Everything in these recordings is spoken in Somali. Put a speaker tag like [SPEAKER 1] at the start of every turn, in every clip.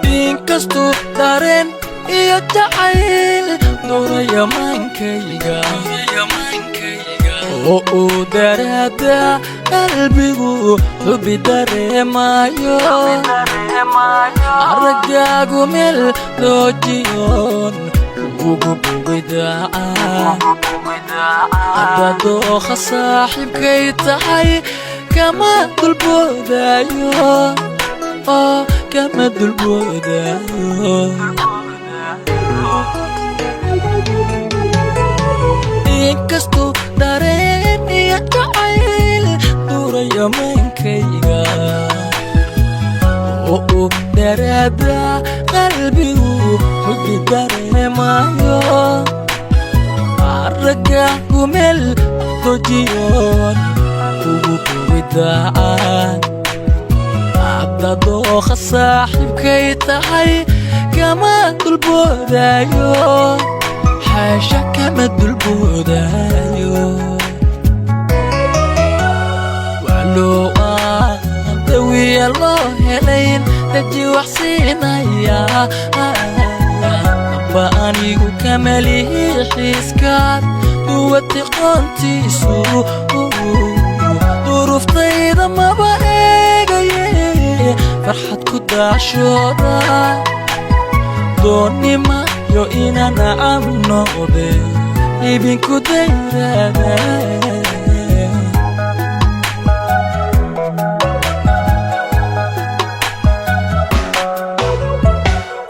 [SPEAKER 1] inkastoo dareen iyo jacayl dooraya maankayga oo uu daraada qalbigu hubi dareemayo aragaagu meel doojiyoon ugu bogidaaca haddadoo khasaaxiibkay tahay kama dulboodayo kama dulboodayo inkastoo dareen iyo jacayl dooraya maankayga oo uu daraada qalbigu hubi dareemayo aragaagu meel doojiyoon ugu bogidaaca haddadoo khasaaxiibkay tahay kama dulboodayo xaasha kama dulboodayo walow aan dawiya loo helayn daji wax siinaya aba anigu kamalihi xiiskaad duwati qoontiisu duruftayda maba eegaye farxad ku daashooda doonnima yo inaan nacam noqde ibinku dayraada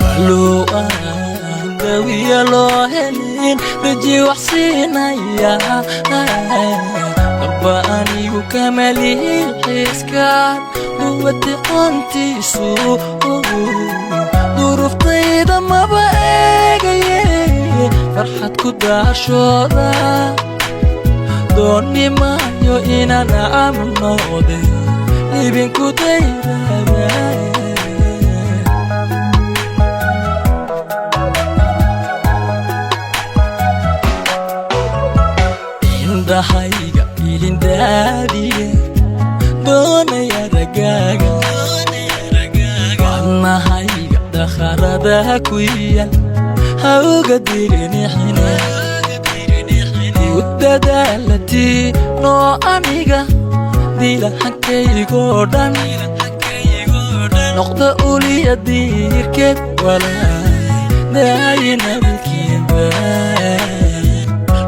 [SPEAKER 1] walow aan dawiya loo helin daji wax siinaya aba anigu kamalihi xiiskaad duwati qoontiisu duruftayda maba eegaye farxad ku daashooda doonnima yo inaan nacam noqde ibinku dayraada indhahayga ilindaadiye doonaya ragaaga wadnahayga dakharada ku yaal ha uga dirinixine u dadaalatii noo aniga dilahankaygo dhan noqda uliya diirkeed walaal daayinabadkiiba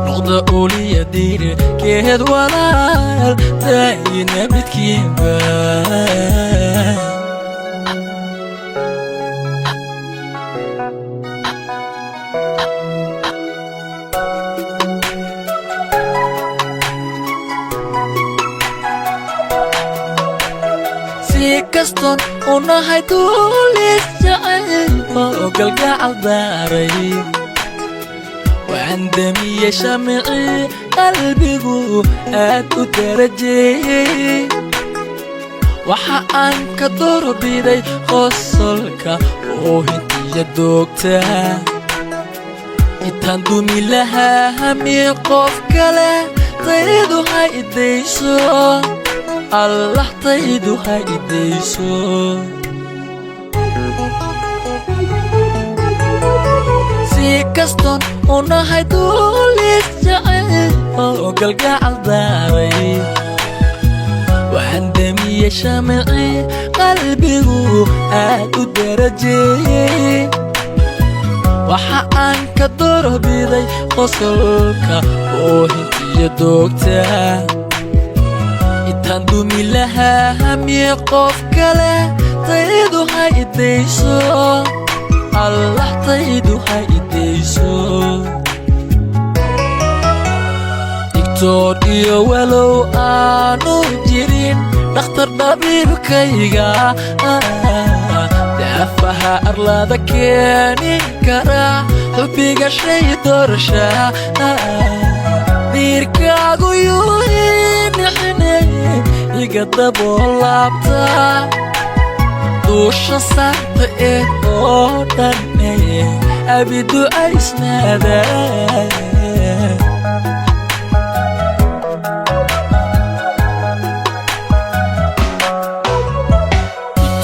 [SPEAKER 1] noqda uliya diirkeed walaal daayinabadkiiba kastoon unahay duulis jacayl oo galgacal daaray waxaan damiyey shamicii qalbigu aad u darajeeyey waxa aan ka doorbiday qosolka oo hintiya doogta intaan dumi lahaa hamiye qof kale taydu ha idayso allah taydu ha idayso si kastoon unahay duulis jacayl oo galgacal daaray waxaan damiyey shamicii qalbigu aad u darajeeyey waxa aan ka doorbiday qosolka oo hintiya doogta intaan dumi lahaa hamiye qof kale taydu ha idayso allah taydu ha idayso digtoor iyo walow aanu jirin dhakhtar dhabiibkayga daafaha arlada keeni kara xubbiga shay doorsha diirkaagu yuhinixine iga daboolaabta duusha saarta eed oo dhanne abidu aysnaada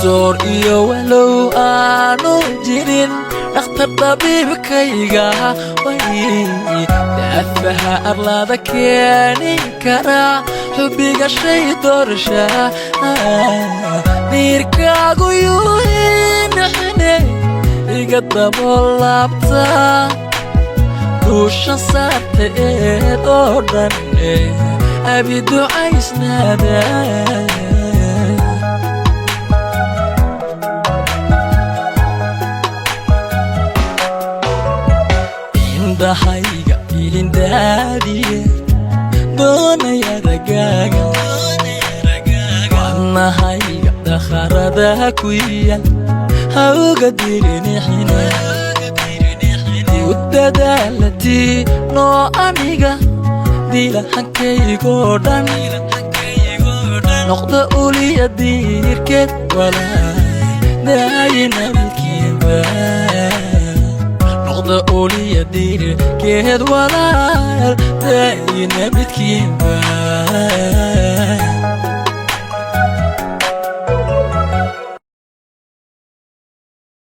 [SPEAKER 1] دكتور إيو ولو آنو جيرين أختر طبيبكيغا وي دافها أرلادا كياني كرا حبيغا شي دورشا نيركاغو يوهين حني إيغا دابولابتا دوشا ساتي دودان أبي دعايس نادا indahayga ilindaadiye doonaya ragaaga wadnahayga dakharada ku yaal hawga dirinixina udadaalati noo aniga dilahankaygo dhan noqda uliya diirkeed walaa daayina milkiiba نقضى أولي دير كهد ولا داينا بتكيبا